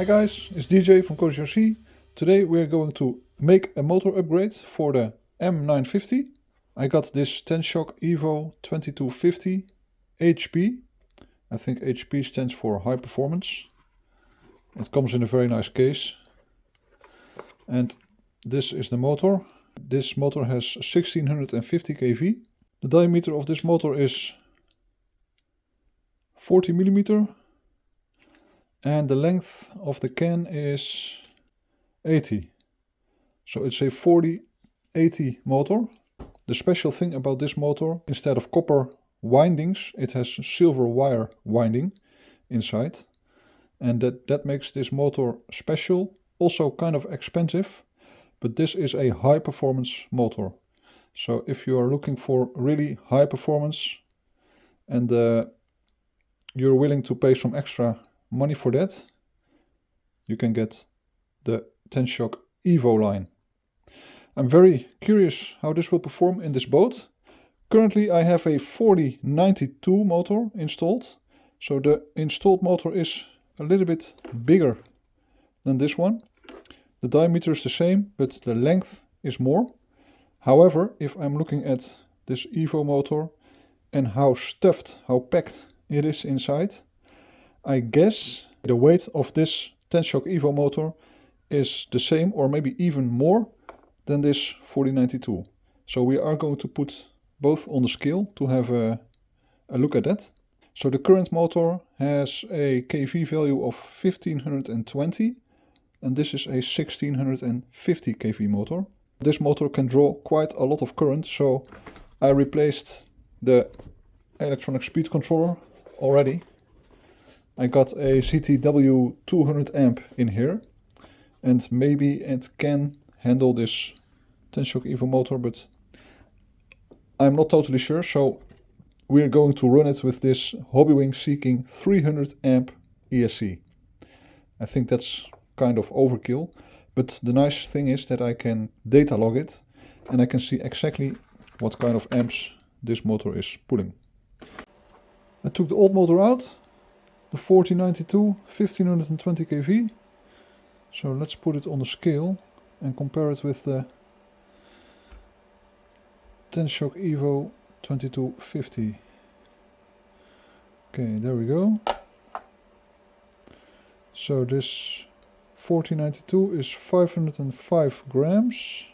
Hi guys, it's DJ from CozyRC. Today we're going to make a motor upgrade for the M950. I got this Tenshock EVO2250HP. I think HP stands for high performance. It comes in a very nice case. And this is the motor. This motor has 1650 kV. The diameter of this motor is 40 millimeter. And the length of the can is 80. So it's a 40-80 motor. The special thing about this motor, instead of copper windings, it has silver wire winding inside. And that makes this motor special, also kind of expensive. But this is a high performance motor. So if you are looking for really high performance and you're willing to pay some extra money for that, you can get the Tenshock EVO line. I'm very curious how this will perform in this boat. Currently I have a 4092 motor installed, so the installed motor is a little bit bigger than this one. The diameter is the same, but the length is more. However, if I'm looking at this EVO motor and how stuffed, how packed it is inside, I guess the weight of this Tenshock EVO motor is the same or maybe even more than this 4092. So we are going to put both on the scale to have a look at that. So the current motor has a kV value of 1520 and this is a 1650 kV motor. This motor can draw quite a lot of current, so I replaced the electronic speed controller already. I got a CTW 200 amp in here, and maybe it can handle this Tenshock EVO motor, but I'm not totally sure, so we're going to run it with this Hobbywing Seeking 300 amp ESC. I think that's kind of overkill, but the nice thing is that I can data log it and I can see exactly what kind of amps this motor is pulling. I took the old motor out, the 4092 1520 kV. So let's put it on the scale and compare it with the Tenshock EVO 2250. Okay, there we go. So this 4092 is 505 grams,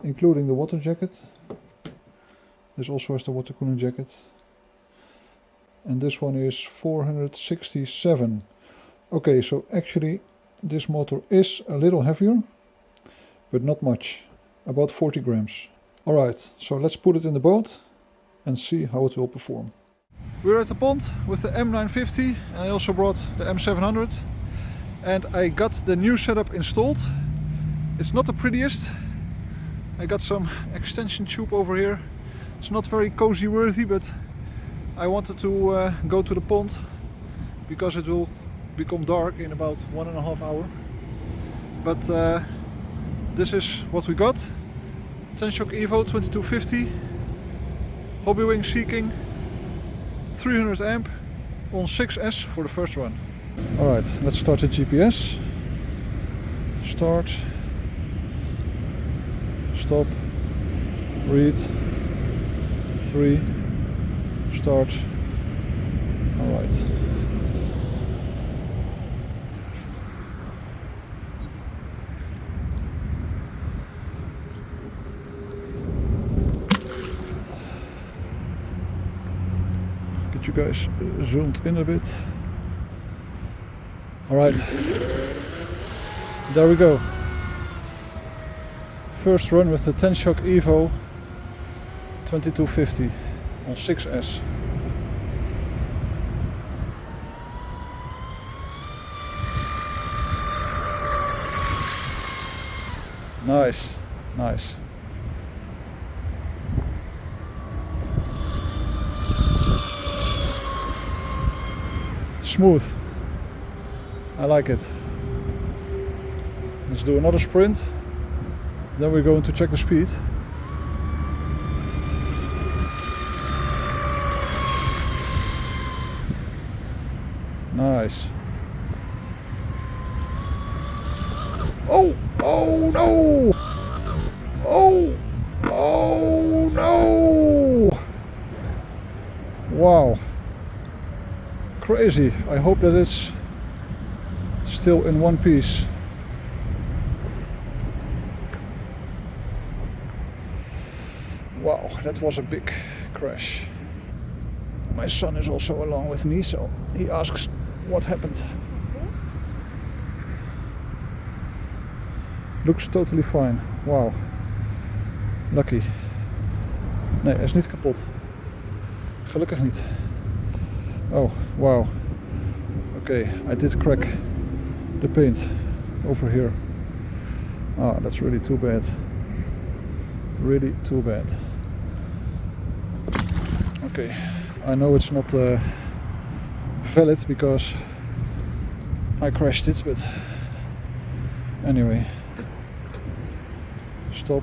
including the water jacket. This also has the water cooling jacket. And this one is 467. Okay, so actually this motor is a little heavier, but not much, about 40 grams. Alright, so let's put it in the boat and see how it will perform. We're at the pond with the M950 and I also brought the M700. And I got the new setup installed. It's not the prettiest. I got some extension tube over here. It's not very cozy worthy, but I wanted to go to the pond because it will become dark in about 1.5 hours. But this is what we got. Tenshock EVO 2250 Hobbywing Seeking 300 amp on 6S for the first run. Alright, let's start the GPS. Start, stop, read, 3, start. Alright. Get you guys zoomed in a bit. Alright, there we go. First run with the Tenshock EVO 2250 on 6S. Nice, nice. Smooth. I like it. Let's do another sprint. Then we're going to check the speed. Nice. Oh! Oh no! Oh! Oh no! Wow. Crazy. I hope that it's still in one piece. Wow, that was a big crash. My son is also along with me, so he asks what happened. Looks totally fine. Wow. Lucky. Nee, hij is niet kapot. Gelukkig niet. Oh, wow. Okay, I did crack the paint over here. Ah, that's really too bad. Really too bad. Okay, I know it's not valid because I crashed it, but anyway. Stop.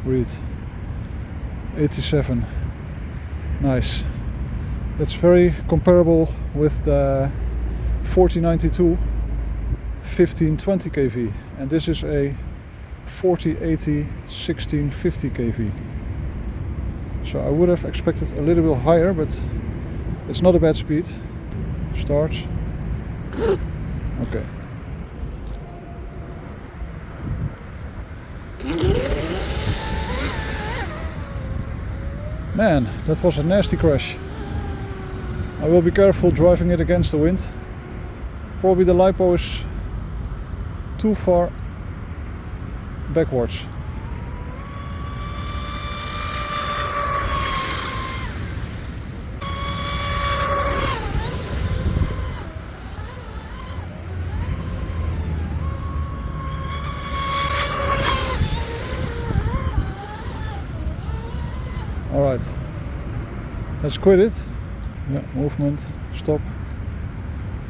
Read. 87. Nice. That's very comparable with the 4092 1520 kV, and this is a 4080 1650 kV. So I would have expected a little bit higher, but it's not a bad speed. Start. Okay. Man, that was a nasty crash. I will be careful driving it against the wind. Probably the LiPo is too far backwards. Alright, let's quit it. Yeah, movement, stop,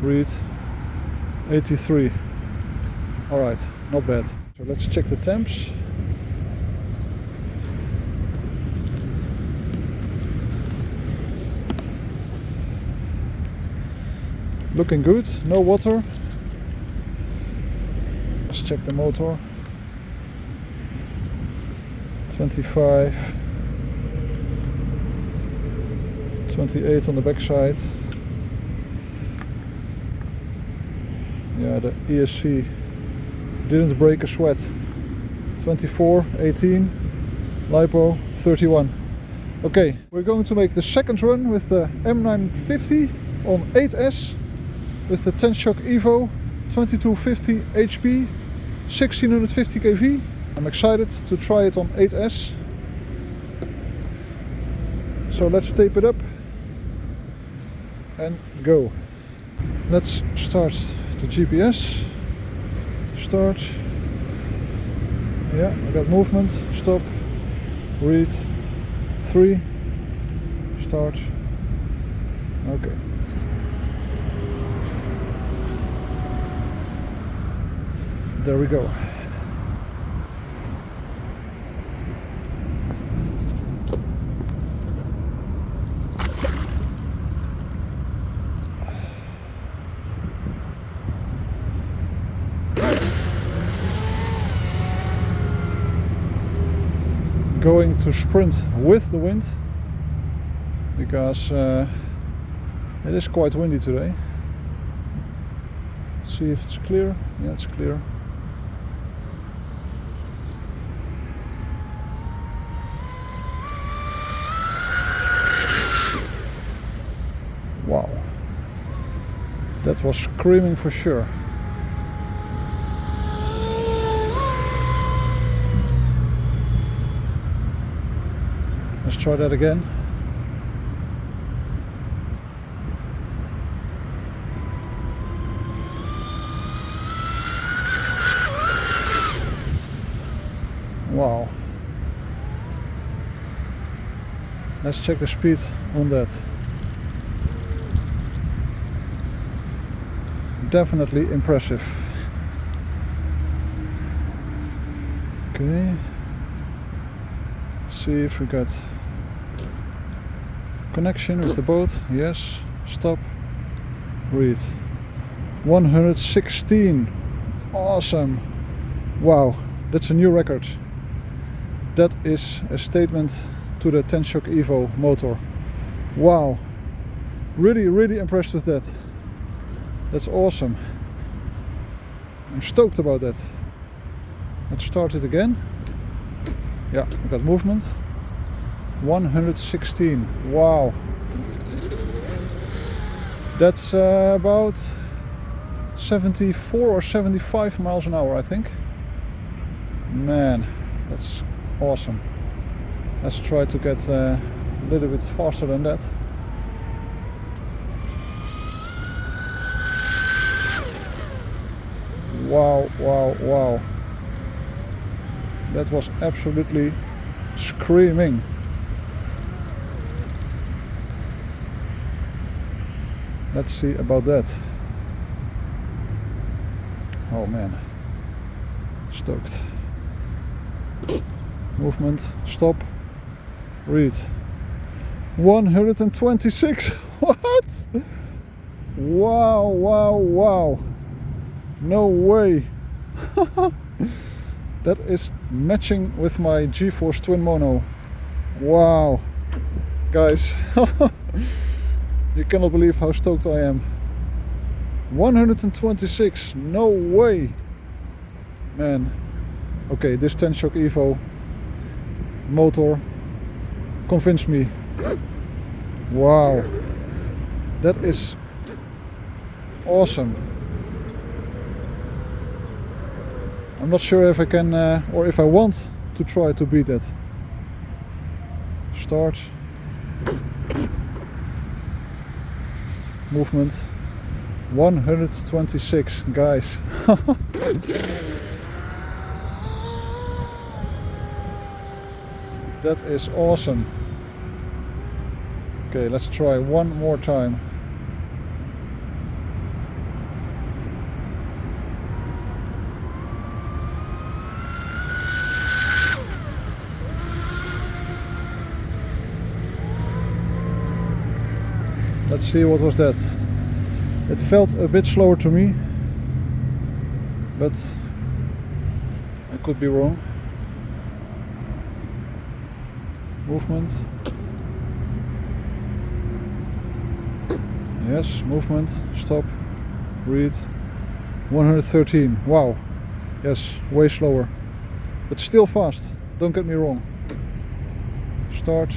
read, 83. Alright, not bad. So let's check the temps. Looking good, no water. Let's check the motor. 25. 28 on the backside. Yeah, the ESC didn't break a sweat. 24, 18, LiPo 31. Okay, we're going to make the second run with the M950 on 8S with the Tenshock EVO2250HP 1650 kV. I'm excited to try it on 8S. So let's tape it up and go. Let's start the GPS. Start. Yeah, I got movement. Stop. Read. 3. Start. Okay. There we go. Going to sprint with the wind because it is quite windy today. Let's see if it's clear. Yeah, it's clear. Wow, that was screaming for sure. Let's try that again. Wow. Let's check the speed on that. Definitely impressive. Okay. Let's see if we got connection with the boat. Yes. Stop. Read. 116. Awesome. Wow, that's a new record. That is a statement to the Tenshock EVO motor. Wow, really impressed with that. That's awesome. I'm stoked about that. Let's start it again. Yeah, we got movement. 116. Wow. That's about 74 or 75 miles an hour, I think. Man, that's awesome. Let's try to get a little bit faster than that. Wow. That was absolutely screaming. Let's see about that. Oh man, stoked. Movement, stop, read. 126. What? Wow. No way. That is matching with my GeForce Twin Mono. Wow. Guys, you cannot believe how stoked I am. 126, no way. Man. Okay, this Tenshock EVO motor convinced me. Wow. That is awesome. I'm not sure if I can or if I want to try to beat that. Start. Movement. 126, guys. That is awesome. Okay, let's try one more time. Let's see, what was that? It felt a bit slower to me, but I could be wrong. Movement. Yes, movement, stop, read. 113, wow. Yes, way slower, but still fast, don't get me wrong. Start.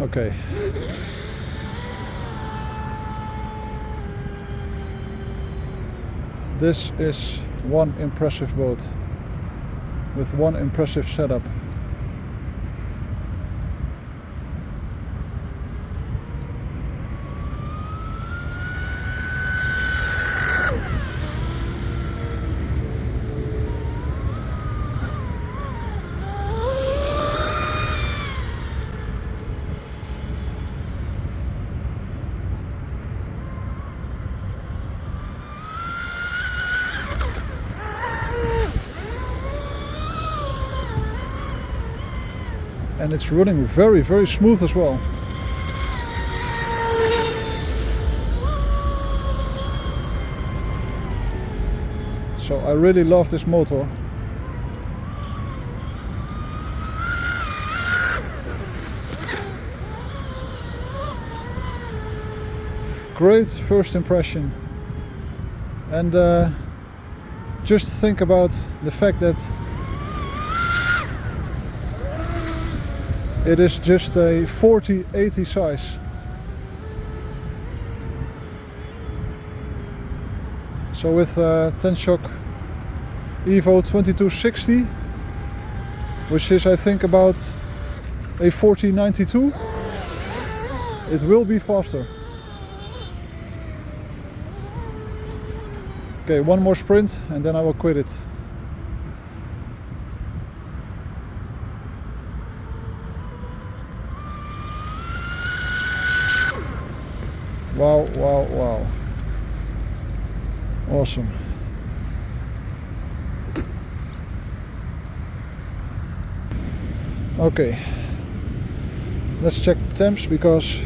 Okay. This is one impressive boat with one impressive setup. And it's running very smooth as well. So I really love this motor. Great first impression. And just think about the fact that it is just a 40/80 size. So with Tenshock EVO2250, which is I think about a 40/92, it will be faster. Okay, one more sprint and then I will quit it. Wow. Awesome. Okay, let's check the temps, because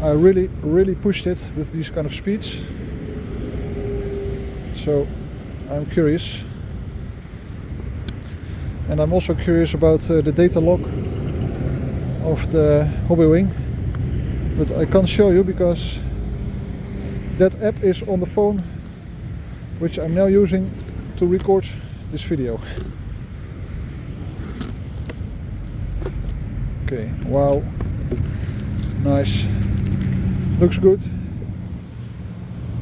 I really pushed it with these kind of speeds. So I'm curious. And I'm also curious about the data log of the Hobbywing. But I can't show you because that app is on the phone, which I'm now using to record this video. Okay, wow, nice, looks good.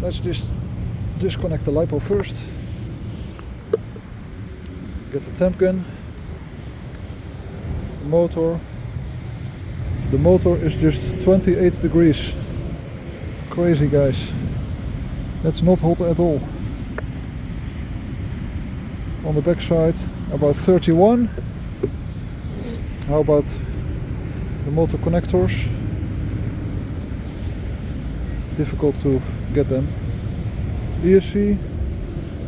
Let's just disconnect the LiPo first. Get the temp gun, motor. The motor is just 28 degrees. Crazy, guys. That's not hot at all. On the back side about 31. How about the motor connectors? Difficult to get them. ESC.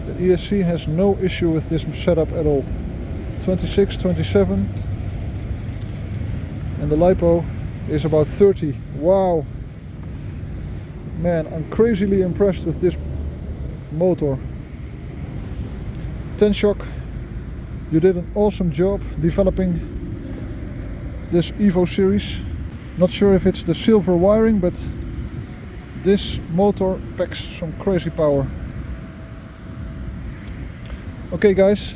The ESC has no issue with this setup at all. 26, 27. And the LiPo is about 30. Wow. Man, I'm crazily impressed with this motor. Tenshock, you did an awesome job developing this Evo series. Not sure if it's the silver wiring, but this motor packs some crazy power. Okay guys,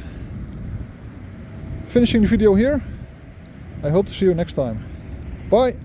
finishing the video here. I hope to see you next time. Bye!